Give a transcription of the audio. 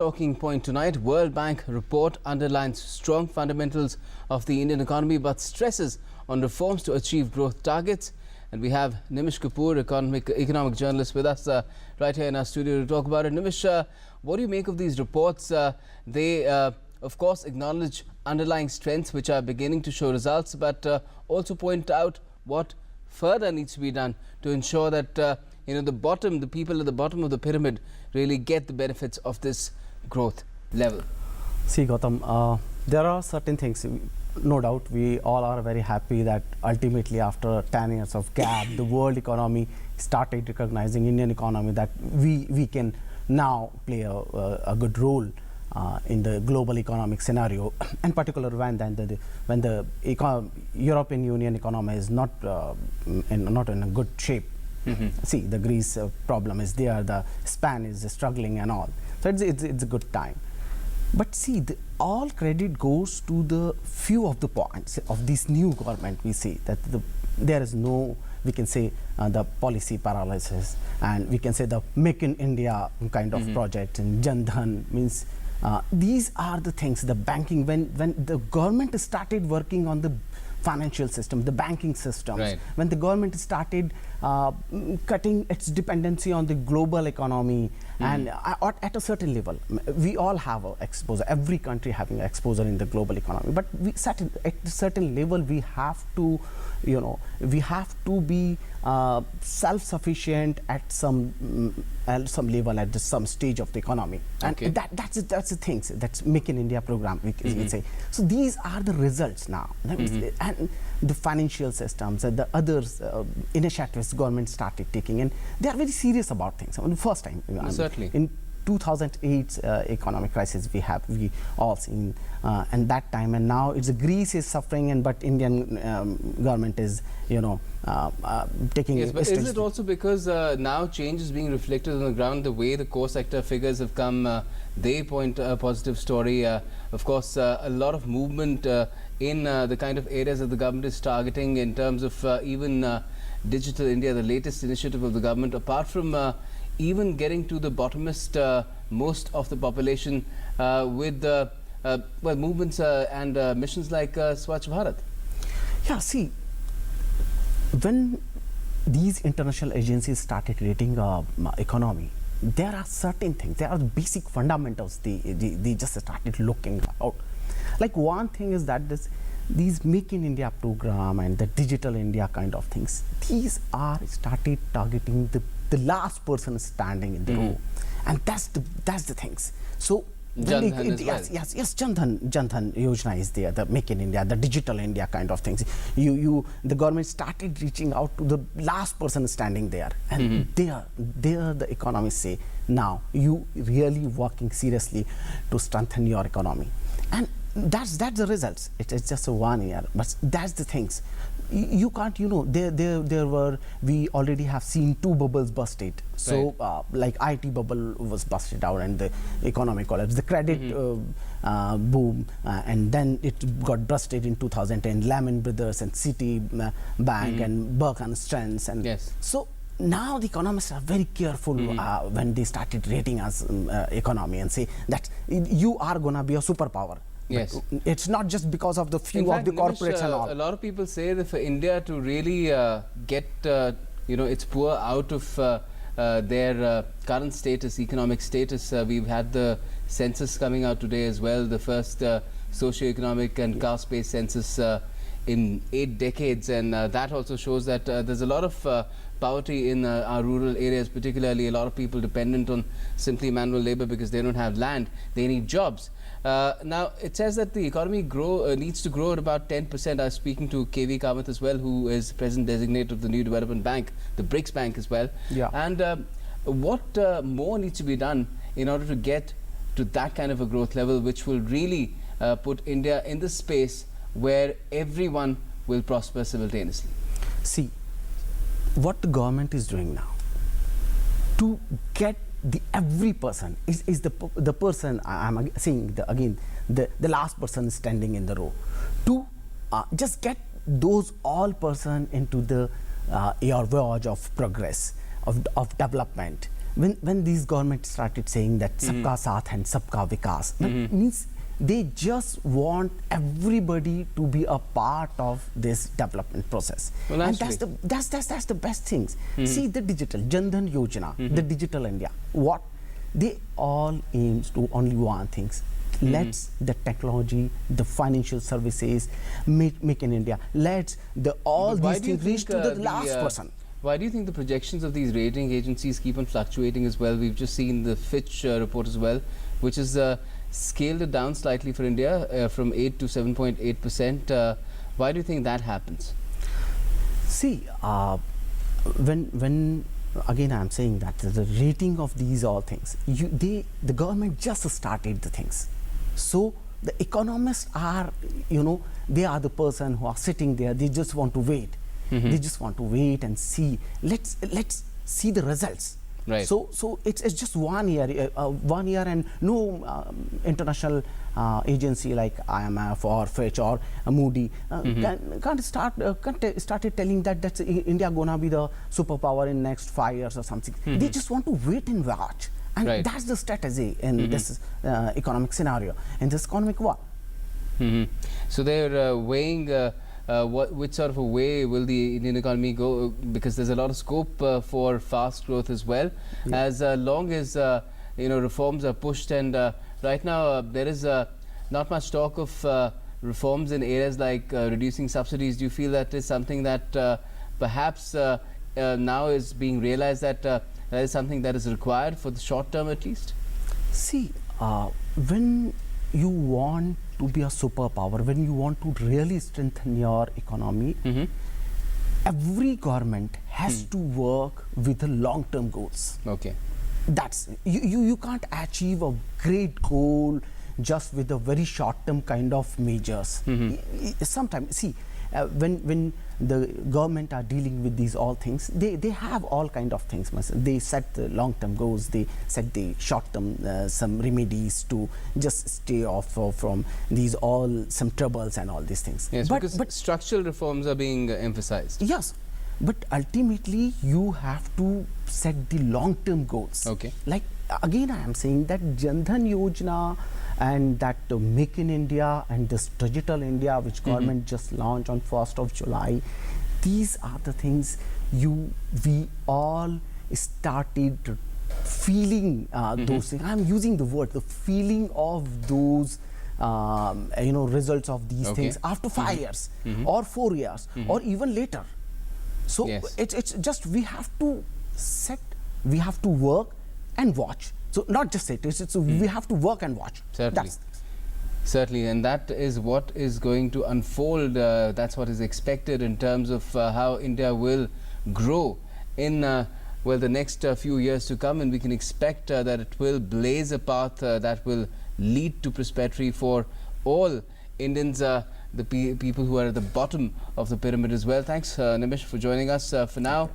Talking point tonight, World Bank report underlines strong fundamentals of the Indian economy but stresses on reforms to achieve growth targets. And we have Nimish economic journalist with us right here in our studio to talk about it. Nimish, what do you make of these reports? They, of course, acknowledge underlying strengths which are beginning to show results, but also point out what further needs to be done to ensure that the people at the bottom of the pyramid really get the benefits of this growth level. See, Gautam, there are certain things, no doubt, we all are very happy that ultimately after 10 years of gap, the world economy started recognizing Indian economy, that we can now play a good role in the global economic scenario, and particularly when the European Union economy is not in a good shape. See, the Greece problem is there, the Spain is struggling and all. So it's a good time. But see, all credit goes to the few of the points of this new government. We see that there is no, we can say, the policy paralysis, and we can say the Make in India kind of project, and Jan Dhan means these are the things, the banking, when the government started working on the financial system, the banking systems, right. When the government started cutting its dependency on the global economy, and at a certain level, we all have exposure, every country having exposure in the global economy, but at a certain level we have to, we have to be self-sufficient at some level, at some stage of the economy. Okay. And that's the things, that's Make in India program, we can say. So these are the results now. And the financial systems and the others initiatives government started taking, and they are very serious about things. I mean, the first time, certainly. In 2008 economic crisis we all seen, and that time, and now it's Greece is suffering, and but Indian government is taking. Yes, but is it also because now change is being reflected on the ground? The way the core sector figures have come, they point a positive story. Of course, a lot of movement in the kind of areas that the government is targeting in terms of even Digital India, the latest initiative of the government, apart from even getting to the bottomest most of the population with movements and missions like Swachh Bharat. Yeah, see, when these international agencies started rating economy, there are certain things, there are basic fundamentals they just started looking out. Like one thing is that these Make in India program and the Digital India kind of things, these are started targeting the last person standing in the row, and that's the things. So Jan Dhan as well. Yes, Jan Dhan Yojana is there, the Make in India, the Digital India kind of things. The government started reaching out to the last person standing there, and there the economists say, now you really working seriously to strengthen your economy, and that's the results. It's just a 1 year, but that's the things. You can't, we already have seen 2 bubbles busted. So like IT bubble was busted out and the economic collapse, the credit boom, and then it got busted in 2010, Lehman Brothers and Citi Bank and Burke Stearns, and yes. So now the economists are very careful when they started rating us economy and say that you are gonna be a superpower. Yes. It's not just because of the few of the corporates and all. A lot of people say that for India to really get its poor out of their current status, economic status, we've had the census coming out today as well, the first socio-economic and caste-based census in 8 decades, and that also shows that there's a lot of poverty in our rural areas, particularly a lot of people dependent on simply manual labor because they don't have land, they need jobs. Now, it says that the economy needs to grow at about 10%. I was speaking to KV Kamath as well, who is President Designate of the New Development Bank, the BRICS Bank as well. Yeah. And what more needs to be done in order to get to that kind of a growth level, which will really put India in the space where everyone will prosper simultaneously? See, what the government is doing now to get every person is the person, I'm saying again, the last person standing in the row, to just get those all person into the your voyage of progress, of development. when these governments started saying that sabka saath and sabka vikas, that means they just want everybody to be a part of this development process. Well, and that's the best things. See the digital Jan Dhan Yojana, the digital India, what they all aims to only one things. Let's the technology, the financial services, make in India. Let's all these things reach to the last person. Why do you think the projections of these rating agencies keep on fluctuating as well? We've just seen the Fitch report as well, which is scaled it down slightly for India from 8 to 7.8%. Why do you think that happens? See, when again I'm saying that the rating of these all things, the government just started the things. So the economists are, they are the person who are sitting there. They just want to wait. They just want to wait and see. Let's see the results. Right. So it's just 1 year, and no international agency like IMF or Fitch or Moody can't started telling that that's India gonna be the superpower in next 5 years or something. They just want to wait and watch, and that's the strategy in this economic scenario, in this economic war. So they're weighing. Which sort of a way will the Indian economy go? Because there's a lot of scope for fast growth as well, as long as reforms are pushed. And right now there is not much talk of reforms in areas like reducing subsidies. Do you feel that is something that perhaps now is being realized that that is something that is required for the short term at least? See, when you want to be a superpower, when you want to really strengthen your economy, every government has to work with the long-term goals. Okay. That's you can't achieve a great goal just with a very short-term kind of measures. Sometimes, see, when the government are dealing with these all things, they have all kind of things. They set the long-term goals, they set the short-term some remedies to just stay off from these all some troubles and all these things. Yes, but structural reforms are being emphasized. Yes, but ultimately you have to set the long-term goals. Okay. Like again, I am saying that Jan Dhan Yojana and that Make in India and this Digital India, which government just launched on 1st of July, these are the things we all started feeling those things. I'm using the word, the feeling of those results of these things after 5 years or 4 years or even later. So it's just we have to set, we have to work and watch. So not just it, we have to work and watch. Certainly. Certainly, and that is what is going to unfold. That's what is expected in terms of how India will grow in the next few years to come, and we can expect that it will blaze a path that will lead to prosperity for all Indians, the people who are at the bottom of the pyramid as well. Thanks, Nimish, for joining us. For now.